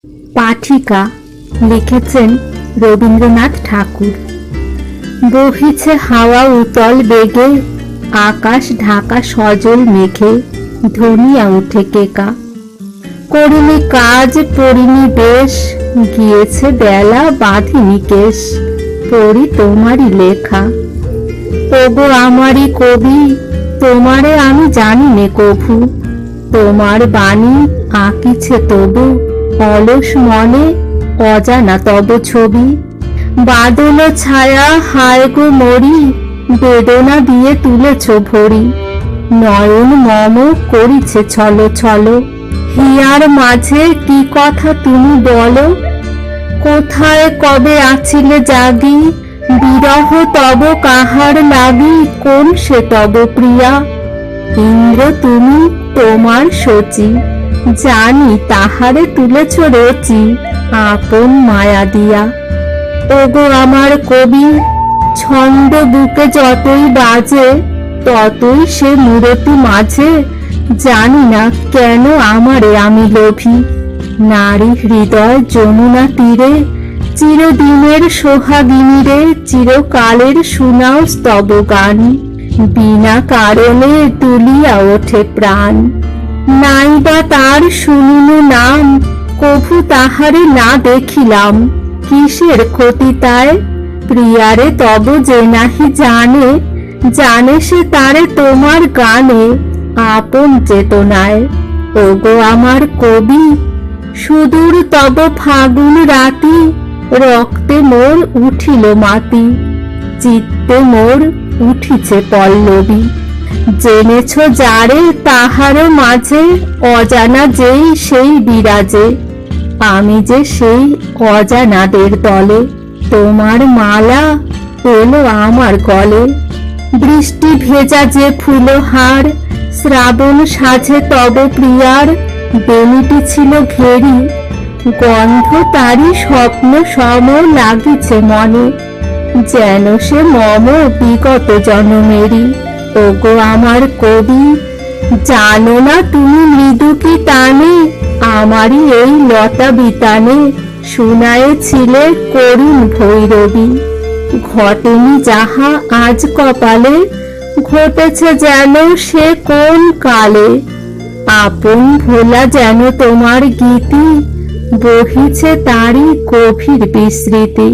পাঠিকা লিখেছেন রবীন্দ্রনাথ ঠাকুর। বহিছে হাওয়া উতল বেগে, আকাশ ঢাকা সজল মেঘে, ধনিয়া উঠে কেকা। করিনি কাজ পড়িনি বেশ, গিয়েছে বেলা বাঁধিনি কেশ, পড়ি তোমারই লেখা। ওগো আমারই কবি, তোমারে আমি জানি নে কভু, তোমার বাণী আঁকিছে তবু অলস মনে অজানা তব ছবি। বাদল ছায়া হায় গো মরি, বেদনা দিয়ে তুলেছ ভরি, নয়ন মম করিছে ছলো ছলো। হিয়ার মাঝে কি কথা তুমি বলো, কোথায় কবে আছিলে জাগি, বিরহ তব কাহার লাগি, কোন সে তব প্রিয়া। ইন্দ্র তুমি তোমার শচী, জানি তাহারে তুলেছ রচি, আপন মায়া দিয়া। ওগো আমার কবি, ছন্দ বুকে যতই বাজে, ততই সে মূরতি মাঝে, জানি না কেন আমারে আমি লোভী। নারী হৃদয় যমুনা তীরে, চিরদিনের সোহাগিনী রে, চিরকালের শুনাও স্তব গান, বিনা কারণে তুলিয়া ওঠে প্রাণ। নাইবা তার শুনিনু নাম, কভু তাহারে না দেখিলাম, কিসের ক্ষতি তায়। প্রিয়ারে তব যে নাহি জানে, জানে সে তারে তোমার গানে, আপন চেতনায়। ওগো আমার কবি, সুদূর তব ফাগুন রাতি, রক্তে মোর উঠিল মাতি, চিত্তে মোর উঠিছে পল্লবী। জেনেছ যারে তাহারও মাঝে, অজানা যেই সেই বিরাজে, আমি যে সেই অজানাদের দলে। তোমার মালা এলো আমার গলে, বৃষ্টি ভেজা যে ফুলহার, শ্রাবণ সাজে তব প্রিয়ার, বেনিটি ছিল ঘেরি, গন্ধ তারি স্বপ্ন সম লাগিছে মনে, যেন সে মম বিগত জনমেরি। ওগো আমার কবি, জানো না তুমি মৃদু কি টানে, আমারই এই লতা বিতানে, শুনায়েছিলে করুণ ভৈরবী। ঘটেনি যাহা আজ কপালে, ঘটেছে যেন সে কোন কালে, আপন ভোলা যেন তোমার গীতি, বহিছে তারই গভীর বিস্মৃতি।